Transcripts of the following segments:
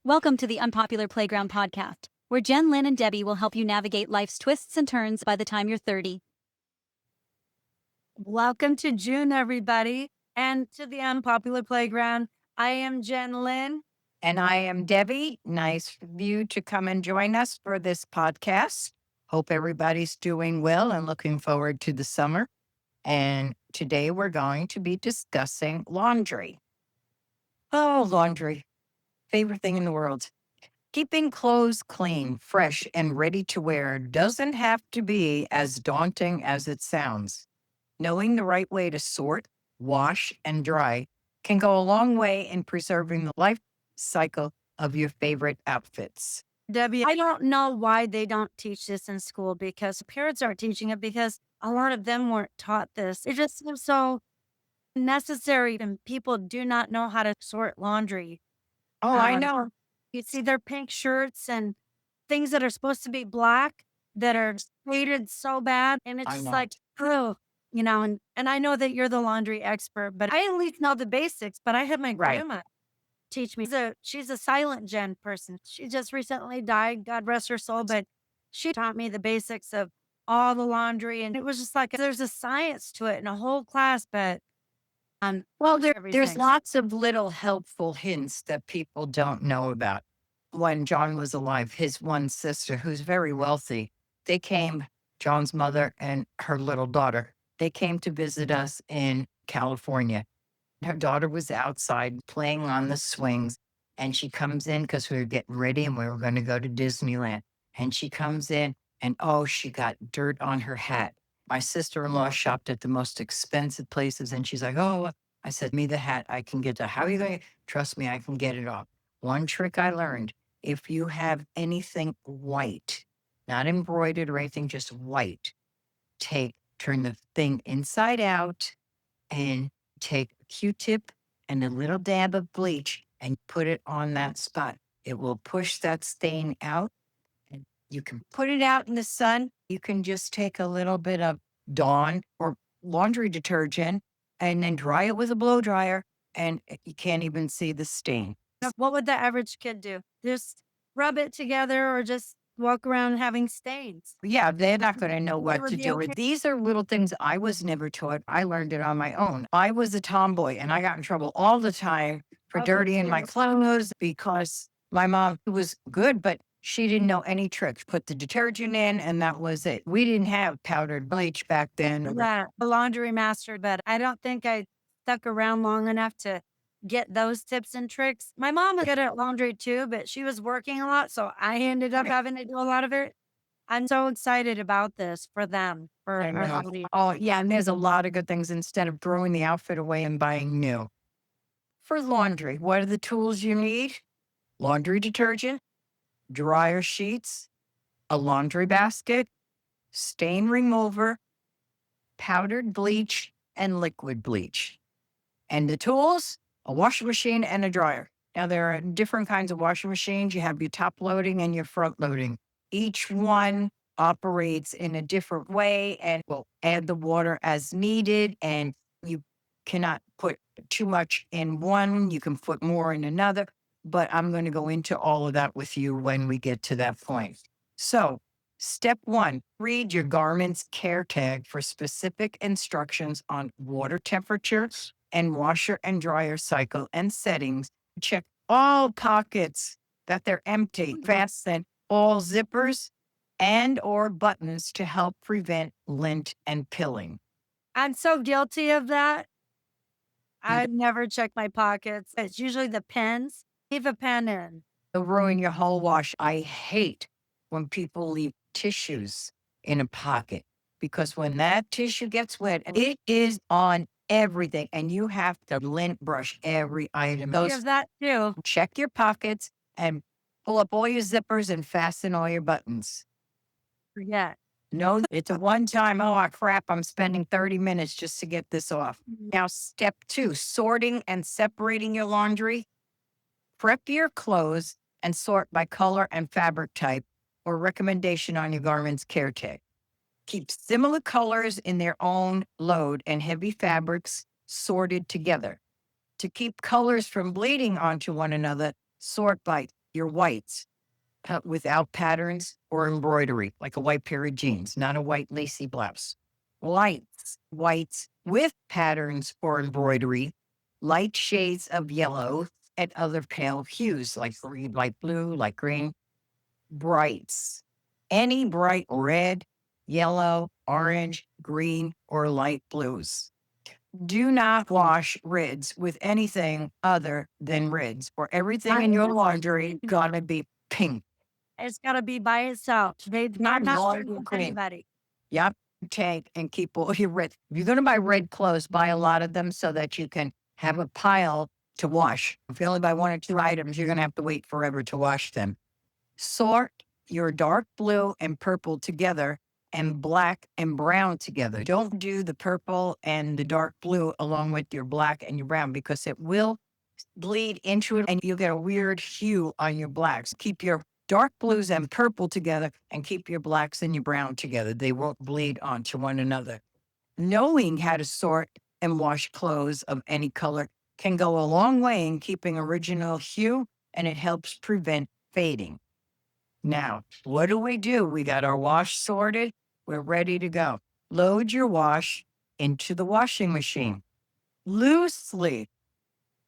Welcome to the Unpopular Playground podcast, where Jenn Lin and Debbie will help you navigate life's twists and turns by the time you're 30. Welcome to June, everybody, and to the Unpopular Playground. I am Jenn Lin. And I am Debbie. Nice of you to come and join us for this podcast. Hope everybody's doing well and looking forward to the summer. And today we're going to be discussing laundry. Oh, laundry. Favorite thing in the world. Keeping clothes clean, fresh, and ready to wear doesn't have to be as daunting as it sounds. Knowing the right way to sort, wash, and dry can go a long way in preserving the life cycle of your favorite outfits. Debbie, I don't know why they don't teach this in school because parents aren't teaching it because a lot of them weren't taught this. It just seems so necessary and people do not know how to sort laundry. Oh, I know. You see their pink shirts and things that are supposed to be black that are faded so bad. And it's I just know. like, oh, and I know that you're the laundry expert, but I at least know the basics. But I had my Right. grandma teach me. She's a silent gen person. She just recently died, God rest her soul, but she taught me the basics of all the laundry. And it was just like there's a science to it in a whole class, but Well, there's everything. lots of little helpful hints that people don't know about. When John was alive, his one sister, who's very wealthy, they came, John's mother and her little daughter, they came to visit us in California. Her daughter was outside playing on the swings, and she comes in because we were getting ready and we were going to go to Disneyland. And she comes in, and oh, she got dirt on her hat. My sister-in-law shopped at the most expensive places, and she's like, "Oh," I said, "Me the hat, I can get that. How are you going to trust me? I can get it off." One trick I learned: if you have anything white, not embroidered or anything, just white, turn the thing inside out and take a Q-tip and a little dab of bleach and put it on that spot. It will push that stain out, and you can put it out in the sun. You can just take a little bit of Dawn or laundry detergent and then dry it with a blow dryer, and you can't even see the stain. What would the average kid do? Just rub it together or just walk around having stains? Yeah, they're not going to know They what would to be do okay. with. These are little things I was never taught. I learned it on my own. I was a tomboy and I got in trouble all the time for Okay, dirtying my too. clothes because my mom was good, but she didn't know any tricks. Put the detergent in and that was it. We didn't have powdered bleach back then. Yeah, a laundry master, but I don't think I stuck around long enough to get those tips and tricks. My mom was good at laundry too, but she was working a lot, so I ended up having to do a lot of it. I'm so excited about this for them, for I our know. audience. Oh, yeah. And there's a lot of good things instead of throwing the outfit away and buying new. For laundry, what are the tools you need? Laundry detergent, dryer sheets, a laundry basket, stain remover, powdered bleach, and liquid bleach. And the tools, a washing machine and a dryer. Now, there are different kinds of washing machines. You have your top loading and your front loading. Each one operates in a different way and will add the water as needed. And you cannot put too much in one, you can put more in another. But I'm going to go into all of that with you when we get to that point. So, step one, read your garment's care tag for specific instructions on water temperature and washer and dryer cycle and settings. Check all pockets that they're empty. Fasten all zippers and or buttons to help prevent lint and pilling. I'm so guilty of that. I never check my pockets. It's usually the pens. Leave a pen in. It'll ruin your whole wash. I hate when people leave tissues in a pocket because when that tissue gets wet, it is on everything and you have to lint brush every item. Give that too. Check your pockets and pull up all your zippers and fasten all your buttons. Forget. No, it's a one time, oh crap, I'm spending 30 minutes just to get this off. Now, step two, sorting and separating your laundry. Prep your clothes and sort by color and fabric type or recommendation on your garment's care tag. Keep similar colors in their own load and heavy fabrics sorted together. To keep colors from bleeding onto one another, sort by your whites without patterns or embroidery, like a white pair of jeans, not a white lacy blouse. Whites with patterns or embroidery, light shades of yellow and other pale hues like green, light blue, light green. Brights, any bright red, yellow, orange, green, or light blues. Do not wash rids with anything other than rids, or everything in your laundry gonna be pink. It's got to be by itself. They're Not not laundry sharing with cream. anybody. Yep. Take and keep all your red. If you're gonna buy red clothes, buy a lot of them so that you can have a pile to wash. If you only buy 1 or 2 items, you're gonna have to wait forever to wash them. Sort your dark blue and purple together and black and brown together. Don't do the purple and the dark blue along with your black and your brown because it will bleed into it and you'll get a weird hue on your blacks. Keep your dark blues and purple together and keep your blacks and your brown together. They won't bleed onto one another. Knowing how to sort and wash clothes of any color can go a long way in keeping original hue, and it helps prevent fading. Now, what do? We got our wash sorted. We're ready to go. Load your wash into the washing machine. Loosely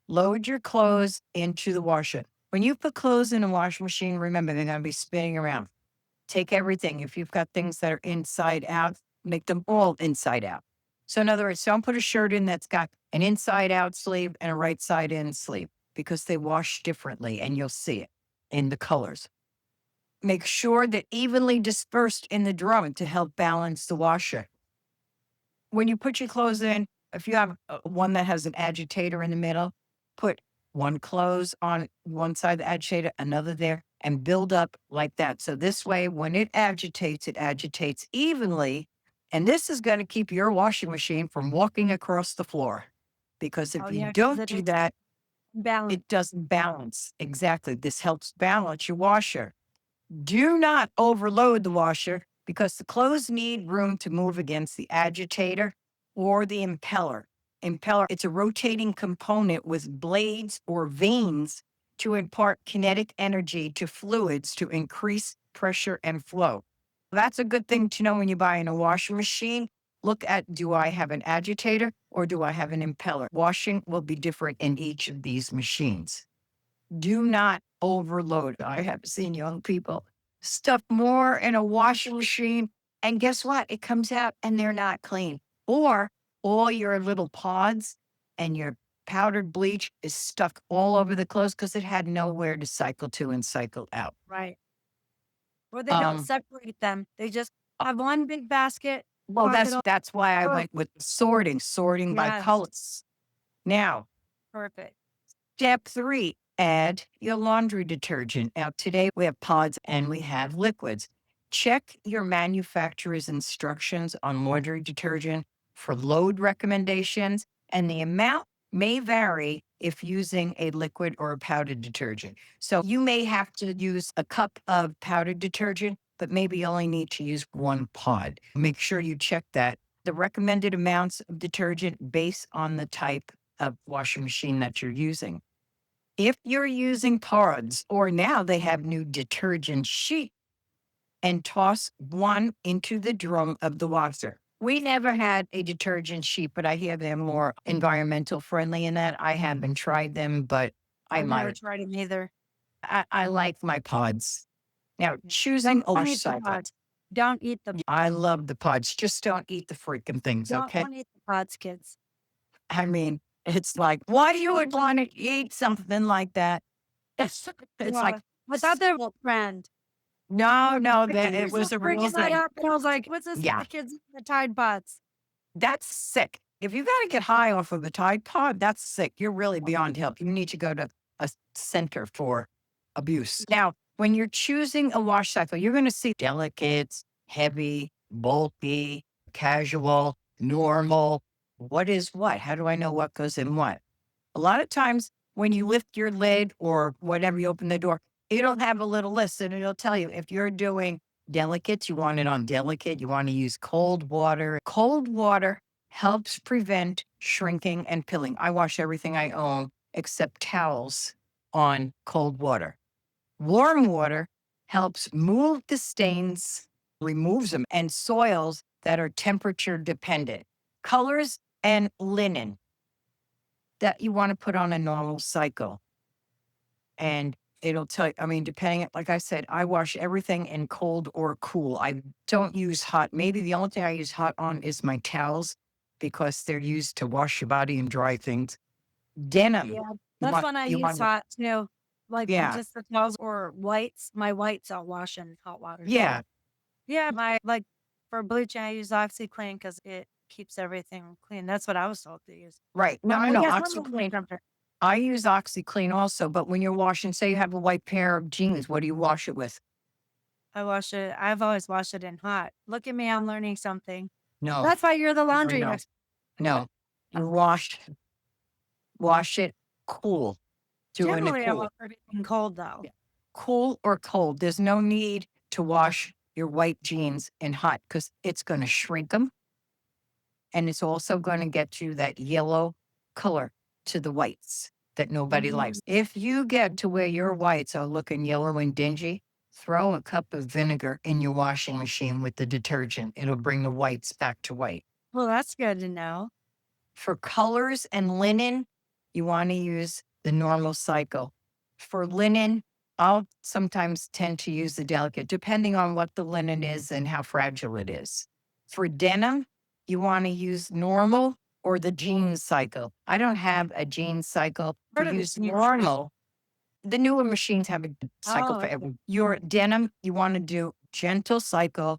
load your clothes into the washer. When you put clothes in a washing machine, remember they're going to be spinning around. Take everything. If you've got things that are inside out, make them all inside out. So in other words, don't put a shirt in that's got an inside out sleeve and a right side in sleeve because they wash differently and you'll see it in the colors. Make sure that evenly dispersed in the drum to help balance the washer. When you put your clothes in, if you have one that has an agitator in the middle, put one clothes on one side of the agitator, another there, and build up like that. So this way, when it agitates evenly. And this is going to keep your washing machine from walking across the floor. Because if you don't do that, it doesn't balance. Exactly. This helps balance your washer. Do not overload the washer because the clothes need room to move against the agitator or the impeller. It's a rotating component with blades or vanes to impart kinetic energy to fluids to increase pressure and flow. That's a good thing to know when you buy in a washing machine. Look at, do I have an agitator or do I have an impeller? Washing will be different in each of these machines. Do not overload. I have seen young people stuff more in a washing machine, and guess what? It comes out and they're not clean. Or all your little pods and your powdered bleach is stuck all over the clothes because it had nowhere to cycle to and cycle out. Right. Or they don't separate them. They just have one big basket. Well, park it all- that's why I went with sorting by Yes. colors. Now, Perfect. step 3, add your laundry detergent. Now, today we have pods and we have liquids. Check your manufacturer's instructions on laundry detergent for load recommendations, and the amount may vary if using a liquid or a powdered detergent. So you may have to use a cup of powdered detergent, but maybe you only need to use 1 pod. Make sure you check that. The recommended amounts of detergent based on the type of washing machine that you're using. If you're using pods, or now they have new detergent sheet, and toss 1 into the drum of the washer. We never had a detergent sheet, but I hear they're more environmental friendly in that. I haven't tried them, but I've never tried them either. I like my pods. Now, choosing a Don't wash eat the cycle. pods. Don't eat the I love the pods. Just don't eat the freaking things, okay? Don't eat the pods, kids. I mean, it's like, why you would want to eat something like that? It's like, without their friend. no, that it was a real thing. I was like, what's this? Yeah. The kids eating the Tide Pods. That's sick. If you got to get high off of a Tide Pod, that's sick. You're really beyond help. You need to go to a center for abuse. Now, when you're choosing a wash cycle, you're going to see delicates, heavy, bulky, casual, normal. What is what? How do I know what goes in what? A lot of times when you lift your lid or whatever, you open the door, it'll have a little list and it'll tell you if you're doing delicates, you want it on delicate, you want to use cold water. Cold water helps prevent shrinking and pilling. I wash everything I own except towels on cold water. Warm water helps move the stains, removes them, and soils that are temperature dependent. Colors and linen that you want to put on a normal cycle. And it'll tell you, I mean, depending, like I said, I wash everything in cold or cool. I don't use hot. Maybe the only thing I use hot on is my towels because they're used to wash your body and dry things. Denim. Yeah, You that's want, when I you use want, hot too. Like yeah, just the towels or whites. My whites I'll wash in hot water too. yeah, Yeah, my like for bleaching I use OxyClean because it keeps everything clean. That's what I was told to use. right. No, Well, no, no. yes, OxyClean. I use OxyClean also, but when you're washing, say you have a white pair of jeans, what do you wash it with? I wash it. I've always washed it in hot. Look at me, I'm learning something. No, That's why you're the no, laundry no, expert. no. You wash it cool. Doing it Generally, I cool. wash everything cold though. Yeah. Cool or cold. There's no need to wash your white jeans in hot because it's going to shrink them. And it's also going to get you that yellow color to the whites that nobody likes. If you get to where your whites are looking yellow and dingy, throw a cup of vinegar in your washing machine with the detergent. It'll bring the whites back to white. Well, that's good to know. For colors and linen, you want to use the normal cycle. For linen, I'll sometimes tend to use the delicate, depending on what the linen is and how fragile it is. For denim, you want to use normal or the jean cycle. I don't have a jean cycle. Part To of use the new normal, the newer machines have a cycle for okay. every. Your denim, you want to do gentle cycle,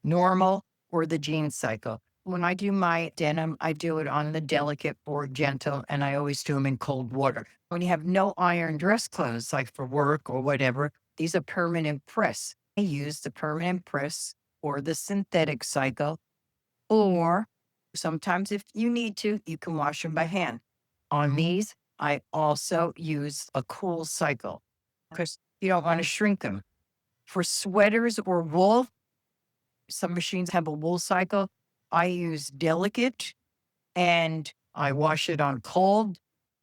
normal, or the jean cycle. When I do my denim, I do it on the delicate or gentle, and I always do them in cold water. When you have no iron dress clothes, like for work or whatever, these are permanent press. I use the permanent press or the synthetic cycle, or sometimes if you need to, you can wash them by hand. On these, I also use a cool cycle because you don't want to shrink them. For sweaters or wool, some machines have a wool cycle. I use delicate and I wash it on cold,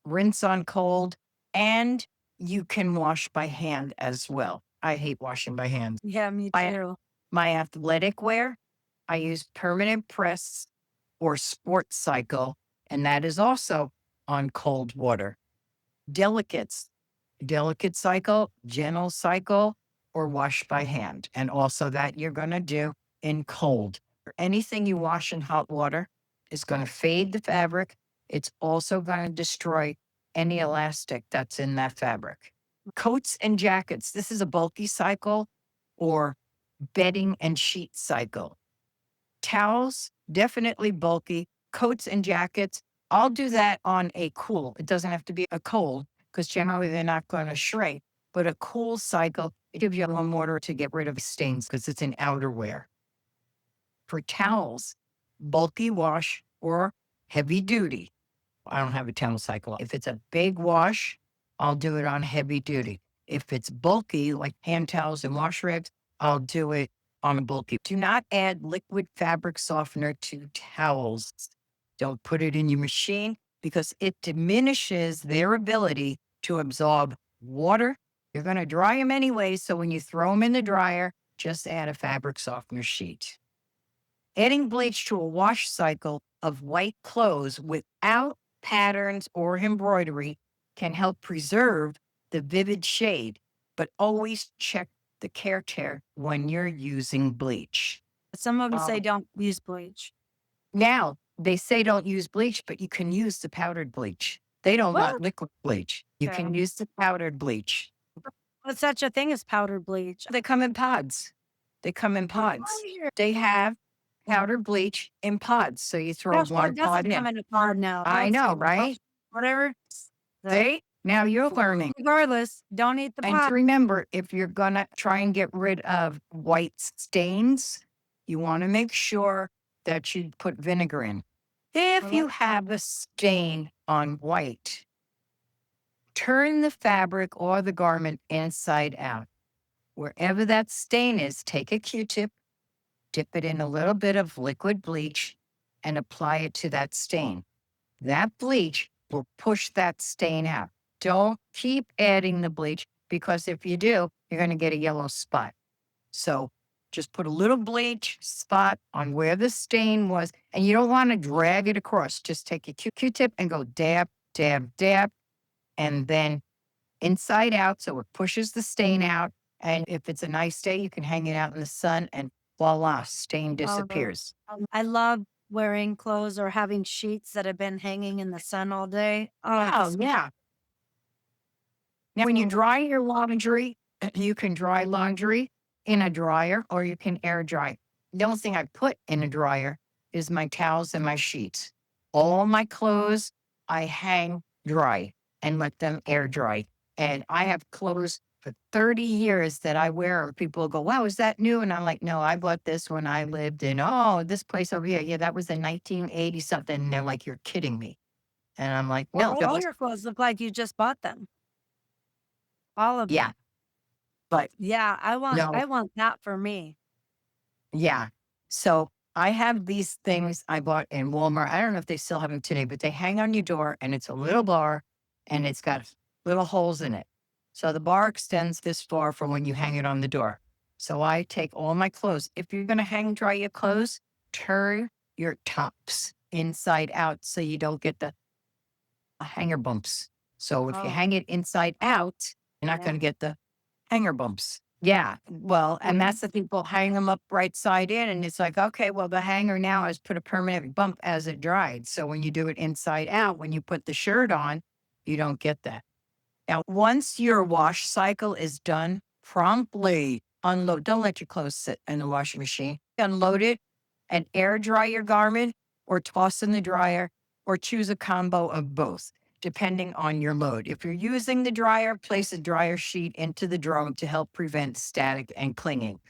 rinse on cold, and you can wash by hand as well. I hate washing by hand. Yeah, me too. My athletic wear, I use permanent press or sports cycle, and that is also on cold water. Delicates, delicate cycle, gentle cycle, or wash by hand. And also that you're going to do in cold. Anything you wash in hot water is going to fade the fabric. It's also going to destroy any elastic that's in that fabric. Coats and jackets. This is a bulky cycle or bedding and sheet cycle. Towels, definitely bulky. Coats and jackets, I'll do that on a cool. It doesn't have to be a cold because generally they're not going to shrink. But a cool cycle, it gives you warm water to get rid of stains because it's an outerwear. For towels, bulky wash or heavy duty. I don't have a towel cycle. If it's a big wash, I'll do it on heavy duty. If it's bulky, like hand towels and wash rags, I'll do it on bulky. Do not add liquid fabric softener to towels. Don't put it in your machine because it diminishes their ability to absorb water. You're going to dry them anyway, so when you throw them in the dryer, just add a fabric softener sheet. Adding bleach to a wash cycle of white clothes without patterns or embroidery can help preserve the vivid shade, but always check the care tear when you're using bleach. Some of them say Um, don't use bleach. Now, they say don't use bleach, but you can use the powdered bleach. They don't want What? liquid bleach. You Okay. can use the powdered bleach. What's such a thing as powdered bleach? They come in pods. They come in pods. They have powdered bleach in pods. So you throw Gosh, one it doesn't pod come in. in a pod now. I That's know, cool. right? Whatever. Now you're learning. Regardless, don't eat the And pot. remember, if you're going to try and get rid of white stains, you want to make sure that you put vinegar in. If you have a stain on white, turn the fabric or the garment inside out. Wherever that stain is, take a Q-tip, dip it in a little bit of liquid bleach, and apply it to that stain. That bleach will push that stain out. Don't keep adding the bleach because if you do, you're going to get a yellow spot. So just put a little bleach spot on where the stain was, and you don't want to drag it across. Just take a Q-tip and go dab, dab, dab, and then inside out so it pushes the stain out. And if it's a nice day, you can hang it out in the sun and voila, stain disappears. I love wearing clothes or having sheets that have been hanging in the sun all day. Oh, yeah. Now, when you dry your laundry, you can dry laundry in a dryer or you can air dry. The only thing I put in a dryer is my towels and my sheets. All my clothes I hang dry and let them air dry. And I have clothes for 30 years that I wear. People go, wow, is that new? And I'm like, no, I bought this when I lived in, this place over here. Yeah, that was in 1980 something. And they're like, you're kidding me. And I'm like, no. All your clothes look like you just bought them. All of them. Yeah. But yeah, I no. want that for me. Yeah. So I have these things I bought in Walmart. I don't know if they still have them today, but they hang on your door and it's a little bar and it's got little holes in it. So the bar extends this far from when you hang it on the door. So I take all my clothes. If you're going to hang dry your clothes, turn your tops inside out so you don't get the hanger bumps. So if you hang it inside out, you're not going to get the hanger bumps. Yeah. Well, and that's the people hang them up right side in. And it's like, okay, well, the hanger now has put a permanent bump as it dried. So when you do it inside out, when you put the shirt on, you don't get that. Now, once your wash cycle is done, promptly unload. Don't let your clothes sit in the washing machine. Unload it and air dry your garment or toss in the dryer or choose a combo of both, depending on your load. If you're using the dryer, place a dryer sheet into the drum to help prevent static and clinging.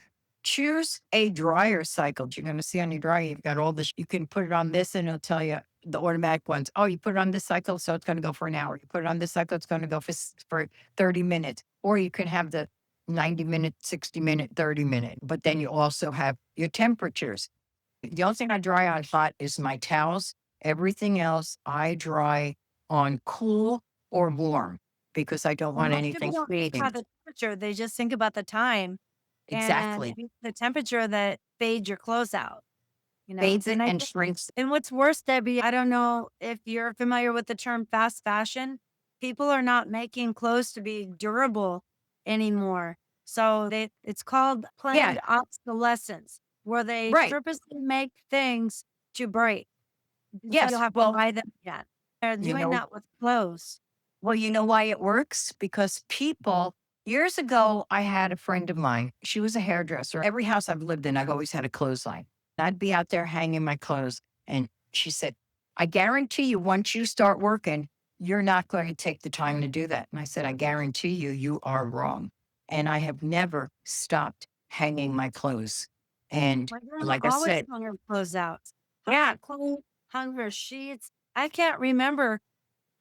Choose a dryer cycle. You're going to see on your dryer, you've got all this. You can put it on this and it'll tell you the automatic ones. Oh, you put it on this cycle, so it's going to go for an hour. You put it on this cycle, it's going to go for 30 minutes. Or you can have the 90-minute, 60-minute, 30-minute. But then you also have your temperatures. The only thing I dry on hot is my towels. Everything else I dry on cool or warm because I don't want Most anything people don't think fading. about the temperature. They just think about the time. Exactly. And the temperature that fades your clothes out. Fades it and shrinks. And what's worse, Debbie, I don't know if you're familiar with the term fast fashion. People are not making clothes to be durable anymore. So it's called planned obsolescence, where they purposely make things to break. Yes. You'll have to buy them again. They're doing that with clothes. Well, you know why it works? Because people, years ago, I had a friend of mine. She was a hairdresser. Every house I've lived in, I've always had a clothesline. I'd be out there hanging my clothes. And she said, I guarantee you, once you start working, you're not going to take the time to do that. And I said, I guarantee you, you are wrong. And I have never stopped hanging my clothes. And like I said, hung her clothes out. Yeah. Clothes, hung her sheets. I can't remember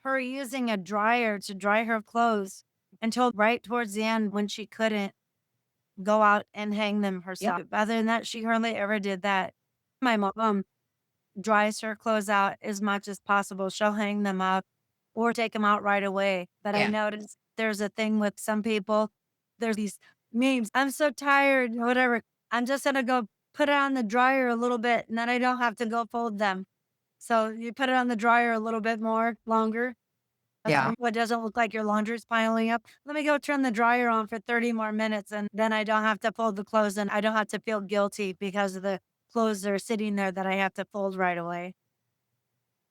her using a dryer to dry her clothes until right towards the end when she couldn't go out and hang them herself. Yep. Other than that, she hardly ever did that. My mom dries her clothes out as much as possible. She'll hang them up or take them out right away. But I noticed there's a thing with some people. There's these memes. I'm so tired, whatever. I'm just going to go put it on the dryer a little bit and then I don't have to go fold them. So you put it on the dryer a little bit more longer. Yeah. What doesn't look like your laundry's piling up. Let me go turn the dryer on for 30 more minutes and then I don't have to fold the clothes and I don't have to feel guilty because of the clothes that are sitting there that I have to fold right away.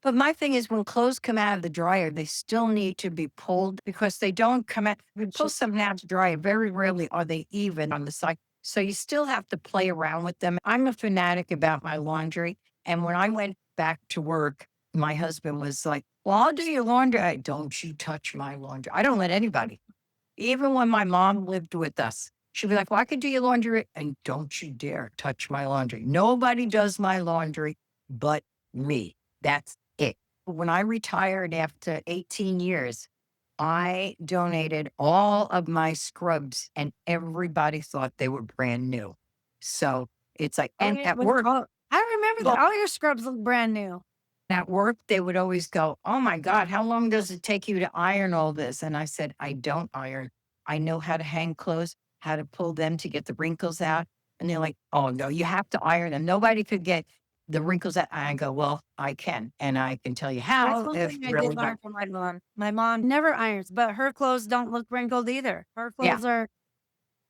But my thing is when clothes come out of the dryer, they still need to be pulled because they don't come out. You pull something out to dry, very rarely are they even on the side. So you still have to play around with them. I'm a fanatic about my laundry. And when I went back to work, my husband was like, well, I'll do your laundry. Don't you touch my laundry. I don't let anybody. Even when my mom lived with us, she'd be like, well, I can do your laundry. And don't you dare touch my laundry. Nobody does my laundry but me. That's it. When I retired after 18 years, I donated all of my scrubs and everybody thought they were brand new. So it's like, and at work, I remember that all your scrubs look brand new. At work, they would always go, oh my God, how long does it take you to iron all this? And I said, I don't iron. I know how to hang clothes, how to pull them to get the wrinkles out. And they're like, oh, no, you have to iron them. Nobody could get the wrinkles out. I go, well, I can. And I can tell you That's how one if thing I really did learn from my mom. My mom never irons, but her clothes don't look wrinkled either. Her yeah. clothes are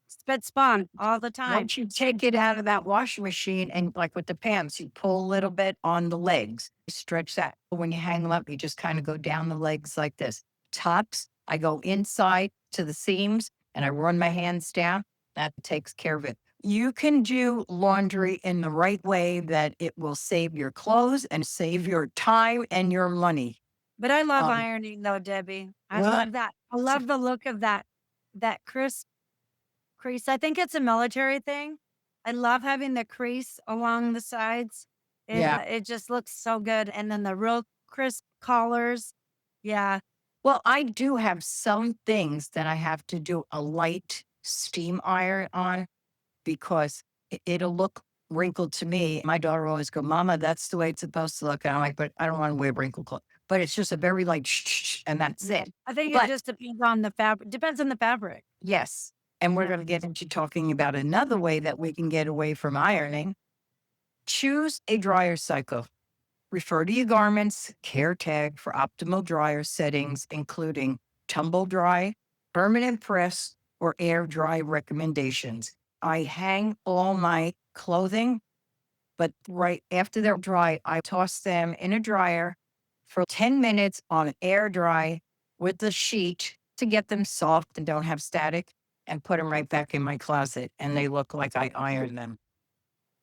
spit spawn all the time. Once you take it out of that washing machine and like with the pants, you pull a little bit on the legs, you stretch that. When you hang them up, you just kind of go down the legs like this. Tops, I go inside to the seams and I run my hands down. That takes care of it. You can do laundry in the right way that it will save your clothes and save your time and your money. But I love Um, ironing though, Debbie. I well, love that. I love the look of that crisp crease. I think it's a military thing. I love having the crease along the sides. yeah. It just looks so good. And then the real crisp collars. Yeah. Well, I do have some things that I have to do a light steam iron on because it'll look wrinkled to me. My daughter always go, Mama, that's the way it's supposed to look. And I'm like, but I don't want to wear wrinkled clothes. But it's just a very light and that's it. I think it But just depends on the fabric. Depends on the fabric. yes. And we're Yeah. going to get into talking about another way that we can get away from ironing. Choose a dryer cycle. Refer to your garments care tag for optimal dryer settings, including tumble dry, permanent press, or air dry recommendations. I hang all my clothing, but right after they're dry, I toss them in a dryer for 10 minutes on air dry with the sheet to get them soft and don't have static and put them right back in my closet. And they look like I ironed them.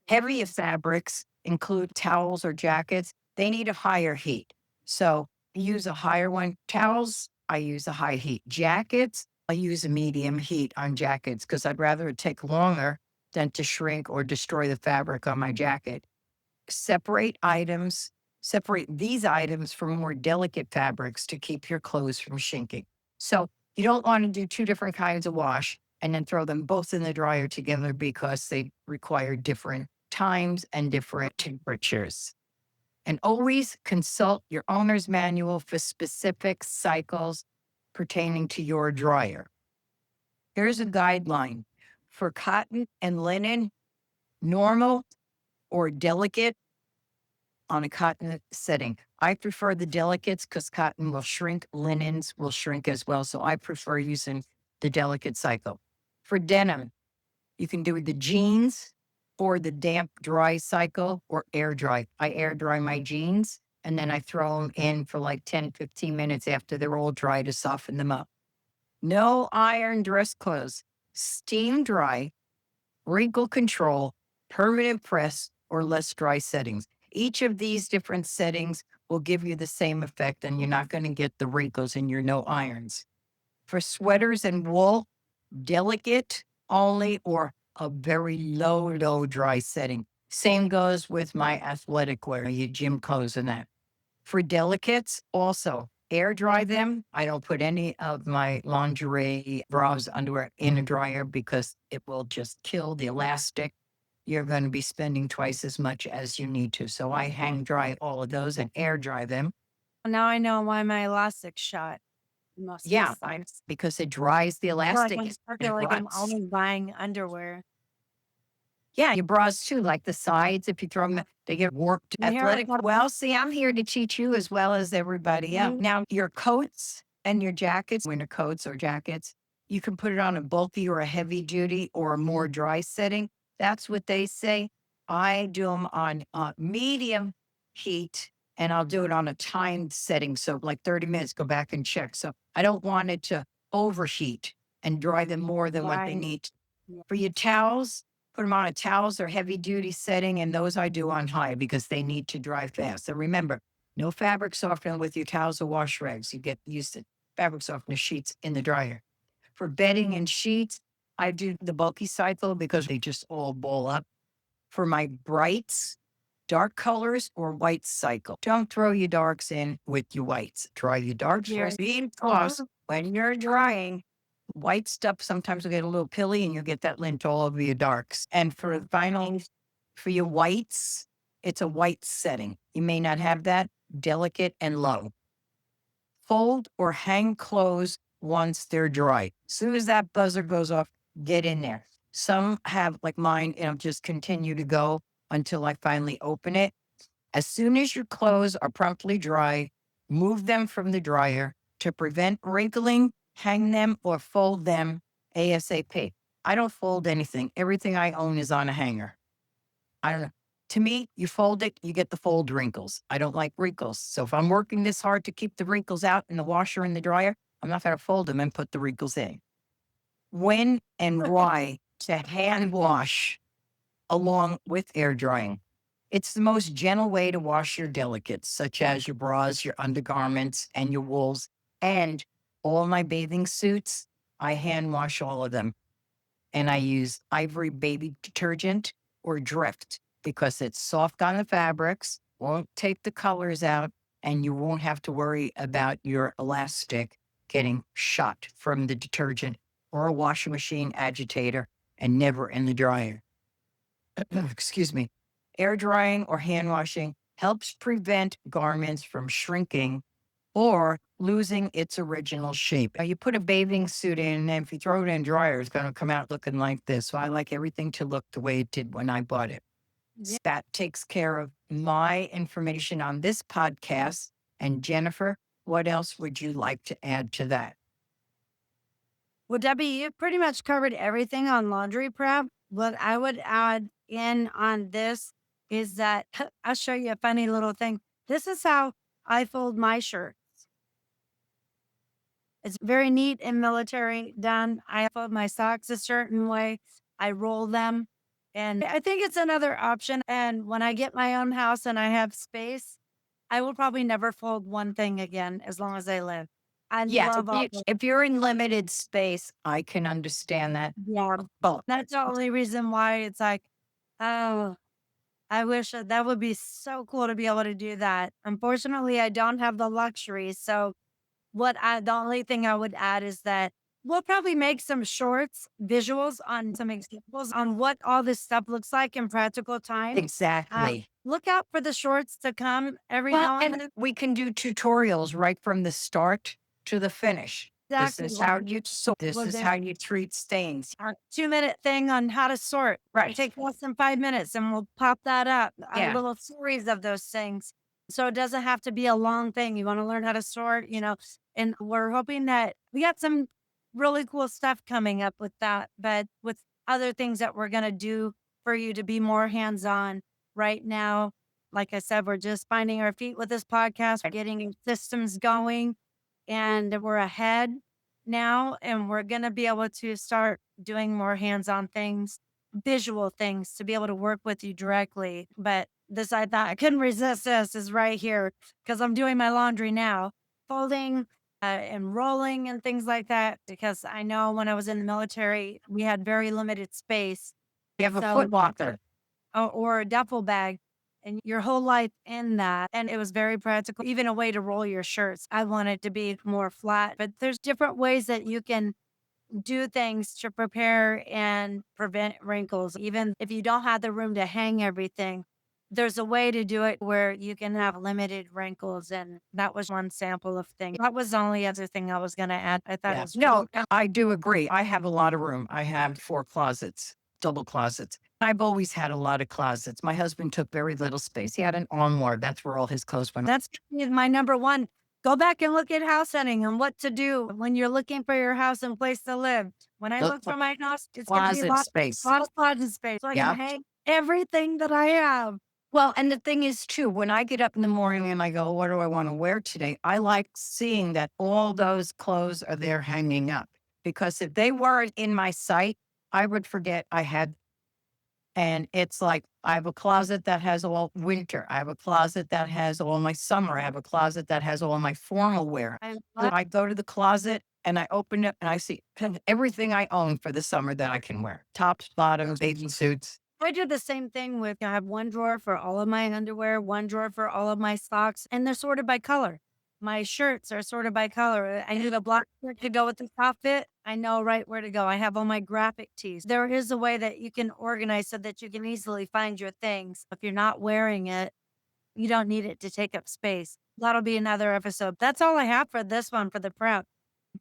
Heavier fabrics include towels or jackets. They need a higher heat. So I use a higher one. Towels, I use a high heat. Jackets, I use a medium heat on jackets because I'd rather it take longer than to shrink or destroy the fabric on my jacket. Separate these items from more delicate fabrics to keep your clothes from shrinking. So you don't want to do two different kinds of wash and then throw them both in the dryer together because they require different times and different temperatures. And always consult your owner's manual for specific cycles pertaining to your dryer. Here's a guideline for cotton and linen, normal or delicate on a cotton setting. I prefer the delicates because cotton will shrink, linens will shrink as well. So I prefer using the delicate cycle. For denim, you can do the jeans or the damp dry cycle or air dry. I air dry my jeans and then I throw them in for like 10, 15 minutes after they're all dry to soften them up. No iron dress clothes, steam dry, wrinkle control, permanent press, or less dry settings. Each of these different settings will give you the same effect and you're not going to get the wrinkles in your no irons. For sweaters and wool, delicate only or a very low dry setting. Same goes with my athletic wear, your gym clothes and that. For delicates, also air dry them. I don't put any of my lingerie, bras, underwear in a dryer because it will just kill the elastic. You're going to be spending twice as much as you need to. So I hang dry all of those and air dry them. Now I know why my elastic's shot. Most of Yeah, the time. because it dries the I feel like elastic. I feel like I'm always buying underwear. Yeah, your bras too, like the sides, if you throw them, they get warped. My hair Athletic. got- Well, see, I'm here to teach you as well as everybody else. Mhm. Now, your coats and your jackets, winter coats or jackets, you can put it on a bulky or a heavy duty or a more dry setting. That's what they say. I do them on medium heat and I'll do it on a timed setting. So like 30 minutes, go back and check. So I don't want it to overheat and dry them more than what they Right. need. Yeah. For your towels, put them on a towels or heavy duty setting, and those I do on high because they need to dry fast. So remember, no fabric softener with your towels or wash rags. You get used to fabric softener sheets in the dryer. For bedding and sheets, I do the bulky cycle because they just all ball up. For my brights, dark colors or white cycle. Don't throw your darks in with your whites. Dry your darks Yeah. first. Because when you're drying, white stuff sometimes will get a little pilly and you'll get that lint all over your darks. And for vinyl, for your whites, it's a white setting. You may not have that, delicate and low. Fold or hang clothes once they're dry. As soon as that buzzer goes off, get in there. Some have, like mine, just continue to go until I finally open it. As soon as your clothes are promptly dry, move them from the dryer to prevent wrinkling, hang them or fold them ASAP. I don't fold anything. Everything I own is on a hanger. I don't know. To me, you fold it, you get the fold wrinkles. I don't like wrinkles. So if I'm working this hard to keep the wrinkles out in the washer and the dryer, I'm not going to fold them and put the wrinkles in. When and why to hand wash along with air drying? It's the most gentle way to wash your delicates, such as your bras, your undergarments, and your wools. And all my bathing suits, I hand wash all of them. And I use Ivory baby detergent or Drift because it's soft on the fabrics, won't take the colors out, and you won't have to worry about your elastic getting shot from the detergent or a washing machine agitator and never in the dryer. Excuse me. Air drying or hand washing helps prevent garments from shrinking or losing its original shape. Now, you put a bathing suit in, and if you throw it in dryer, it's going to come out looking like this. So I like everything to look the way it did when I bought it. Yeah. That takes care of my information on this podcast. And Jennifer, what else would you like to add to that? Well, Debbie, you pretty much covered everything on laundry prep. What I would add in on this is that I'll show you a funny little thing. This is how I fold my shirt. It's very neat and military done. I fold my socks a certain way. I roll them. And I think it's another option. And when I get my own house and I have space, I will probably never fold one thing again as long as I live. I Yes, love all the if you're in limited space, I can understand that. yeah. But That's the only reason why it's like, oh, I wish that would be so cool to be able to do that. Unfortunately, I don't have the luxury. So the only thing I would add is that we'll probably make some shorts, visuals on some examples on what all this stuff looks like in practical time. exactly. Look out for the shorts to come every Well, now and and then. we can do tutorials right from the start to the finish. This Exactly. is how you sort. This Well, is there- how you treat stains. Our 2-minute thing on how to sort. Right. It takes less than 5 minutes and we'll pop that up. A Yeah. little series of those things. So it doesn't have to be a long thing. You want to learn how to sort, and we're hoping that we got some really cool stuff coming up with that, but with other things that we're going to do for you to be more hands on right now. Like I said, we're just finding our feet with this podcast, we're getting systems going, and we're ahead now, and we're going to be able to start doing more hands-on things, visual things to be able to work with you directly. But this, I thought I couldn't resist this is right here because I'm doing my laundry now, folding and rolling and things like that. Because I know when I was in the military, we had very limited space. You have a So- foot locker. or a duffel bag and your whole life in that. And it was very practical, even a way to roll your shirts. I want it to be more flat, but there's different ways that you can do things to prepare and prevent wrinkles. Even if you don't have the room to hang everything, there's a way to do it where you can have limited wrinkles. And that was one sample of things. That was the only other thing I was going to add. I thought it Yeah. was No, I do agree. I have a lot of room. I have 4 closets, double closets. I've always had a lot of closets. My husband took very little space. He had an armoire. That's where all his clothes went. That's my number one. Go back and look at house hunting and what to do when you're looking for your house and place to live. When I Look look for my house, it's going to be Closet space. a lot of closet space. So I Yeah. can hang everything that I have. Well, and the thing is, too, when I get up in the morning and I go, what do I want to wear today? I like seeing that all those clothes are there hanging up. Because if they weren't in my sight, I would forget I had. And it's like, I have a closet that has all winter. I have a closet that has all my summer. I have a closet that has all my formal wear. I go to the closet and I open it and I see everything I own for the summer that I can wear. Tops, bottoms, bathing suits. I do the same thing with, I have one drawer for all of my underwear, one drawer for all of my socks, and they're sorted by color. My shirts are sorted by color. I need a black shirt to go with this outfit. I know right where to go. I have all my graphic tees. There is a way that you can organize so that you can easily find your things. If you're not wearing it, you don't need it to take up space. That'll be another episode. That's all I have for this one for the prep.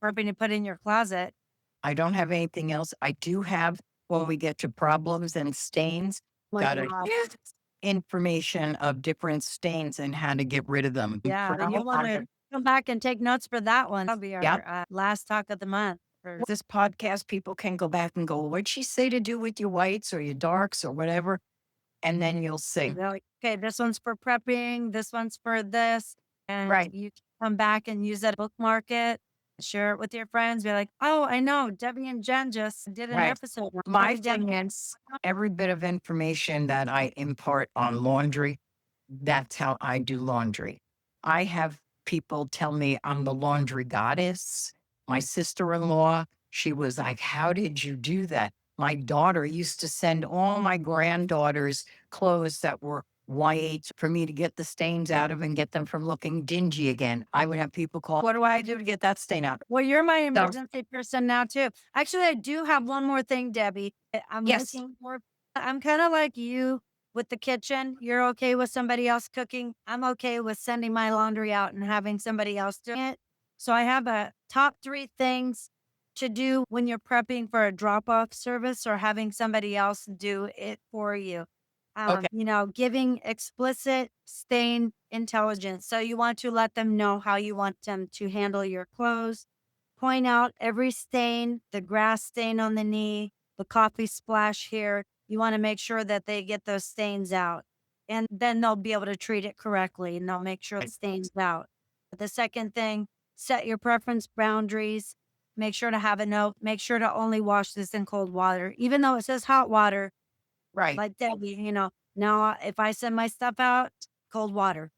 prepping to put in your closet. I don't have anything else. I do have, when we get to problems and stains, My got a God. information of different stains and how to get rid of them. Yeah, For and you now, want to come back and take notes for that one. That'll be Yep. our last talk of the month. This podcast, people can go back and go, what'd she say to do with your whites or your darks or whatever? And then you'll see. They're like, okay, this one's for prepping, this one's for this. And Right. you can come back and use that, bookmark it, share it with your friends. Be like, oh, I know Debbie and Jen just did an Right. episode. My thing is, every bit of information that I impart on laundry, that's how I do laundry. I have people tell me I'm the laundry goddess. My sister-in-law, she was like, how did you do that? My daughter used to send all my granddaughters clothes that were white for me to get the stains out of and get them from looking dingy again. I would have people call, what do I do to get that stain out? Well, you're my emergency person now too. Actually, I do have one more thing, Debbie. I'm Yes. looking for. I'm kind of like you with the kitchen. You're okay with somebody else cooking. I'm okay with sending my laundry out and having somebody else do it. So I have a top 3 things to do when you're prepping for a drop-off service or having somebody else do it for you. Okay. Giving explicit stain intelligence. So you want to let them know how you want them to handle your clothes. Point out every stain, the grass stain on the knee, the coffee splash here. You want to make sure that they get those stains out. And then they'll be able to treat it correctly and they'll make sure it stains out. The second thing, set your preference boundaries. Make sure to have a note. Make sure to only wash this in cold water. Even though it says hot water, Right. like Debbie, now if I send my stuff out, cold water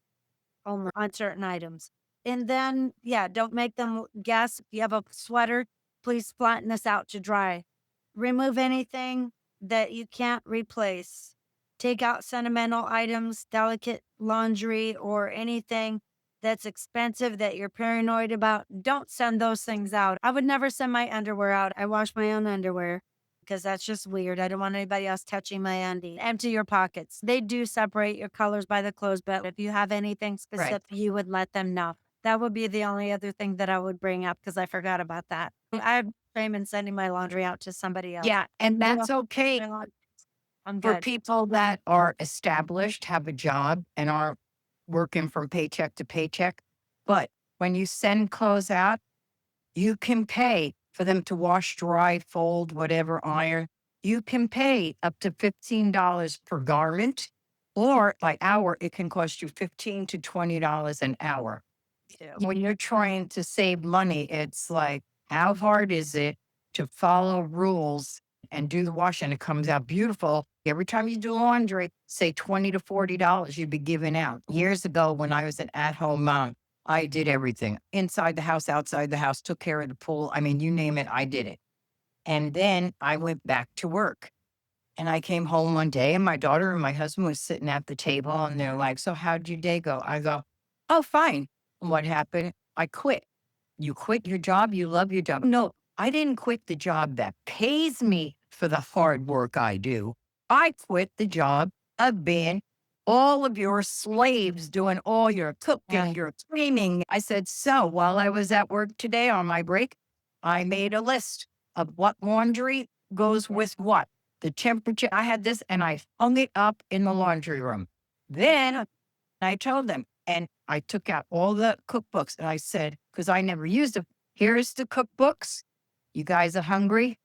only on certain items. And then, yeah, don't make them guess. If you have a sweater, please flatten this out to dry. Remove anything that you can't replace. Take out sentimental items, delicate laundry, or anything that's expensive that you're paranoid about. Don't send those things out. I would never send my underwear out. I wash my own underwear because that's just weird. I don't want anybody else touching my undie. Empty your pockets. They do separate your colors by the clothes, but if you have anything specific, you would let them know. That would be the only other thing that I would bring up because I forgot about that. I have shame in sending my laundry out to somebody else. Yeah. And that's okay I'm for good. people that are established, have a job, and are working from paycheck to paycheck. But when you send clothes out, you can pay for them to wash, dry, fold, whatever, iron. You can pay up to $15 per garment, or by hour, it can cost you $15 to $20 an hour. When you're trying to save money, it's like, how hard is it to follow rules and do the washing? It comes out beautiful. Every time you do laundry, say $20 to $40 you'd be giving out. Years ago, when I was an at-home mom, I did everything inside the house, outside the house, took care of the pool. I mean, you name it, I did it. And then I went back to work. And I came home one day and my daughter and my husband was sitting at the table and they're like, so how'd your day go? I go, oh, fine. What happened? I quit. You quit your job? You love your job? No, I didn't quit the job that pays me for the hard work I do. I quit the job of being all of your slaves doing all your cooking, your cleaning. I said, so while I was at work today on my break, I made a list of what laundry goes with what. The temperature, I had this and I hung it up in the laundry room. Then I told them, and I took out all the cookbooks and I said, because I never used them, here's the cookbooks. You guys are hungry?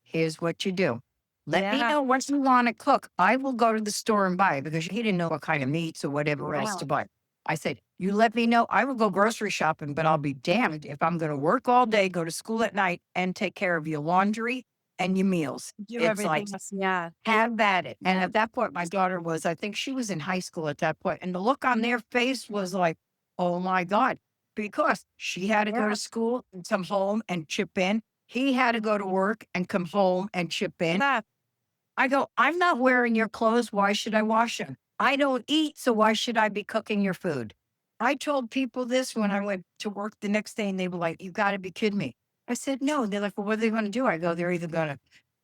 Here's what you do. Let me know what you want to cook. I will go to the store and buy it because he didn't know what kind of meats or whatever else to buy. I said, you let me know. I will go grocery shopping, but I'll be damned if I'm going to work all day, go to school at night, and take care of your laundry and your meals. Do It's everything like, else. Yeah. have at it. And at that point, my daughter was, I think she was in high school at that point, and the look on their face was like, oh my God, because she had to go to school and come home and chip in. He had to go to work and come home and chip in. I go, I'm not wearing your clothes. Why should I wash them? I don't eat, so why should I be cooking your food? I told people this when I went to work the next day, and they were like, you got to be kidding me. I said, no. They're like, well, what are they going to do? I go, they're either going to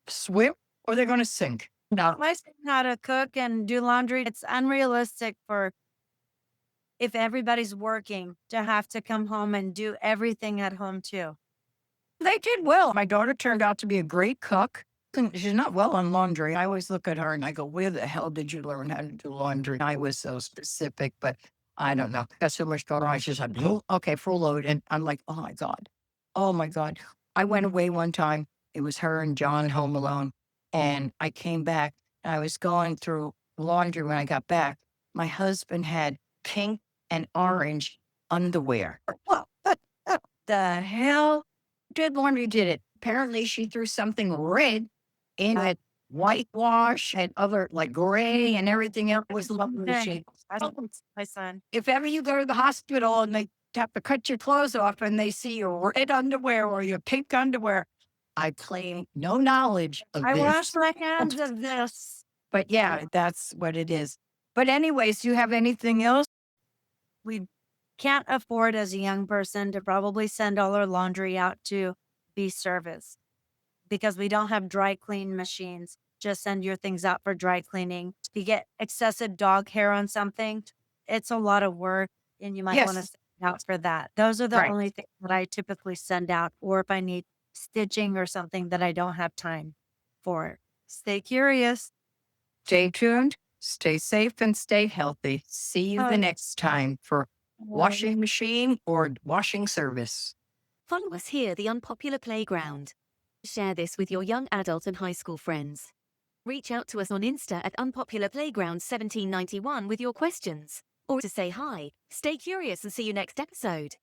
swim or they're going to sink. No. My son how to cook and do laundry. It's unrealistic for if everybody's working to have to come home and do everything at home too. They did well. My daughter turned out to be a great cook. And she's not well on laundry. I always look at her and I go, where the hell did you learn how to do laundry? I was so specific, but I don't know. Got so much going on. She's like, "Oh, okay, full load." And I'm like, oh my God. Oh my God. I went away one time. It was her and John home alone. And I came back. I was going through laundry when I got back. My husband had pink and orange underwear. What the hell? Did laundry did it. Apparently she threw something red in it, whitewash and other like gray and everything else was lovely. Dang. That's my son. If ever you go to the hospital and they have to cut your clothes off and they see your red underwear or your pink underwear, I claim no knowledge of I this. wash my hands of this. But yeah, that's what it is. But anyways, do you have anything else? We can't afford as a young person to probably send all our laundry out to be serviced because we don't have dry clean machines. Just send your things out for dry cleaning. If you get excessive dog hair on something, it's a lot of work and you might want to Yes. send out for that. Those are the Right. only things that I typically send out, or if I need stitching or something that I don't have time for. Stay curious. Stay tuned, stay safe, and stay healthy. See you the next time for washing machine or washing service. Follow us here, the Unpopular Playground. Share this with your young adult and high school friends. Reach out to us on Insta at Unpopular Playground 1791 with your questions. Or to say hi, stay curious and see you next episode.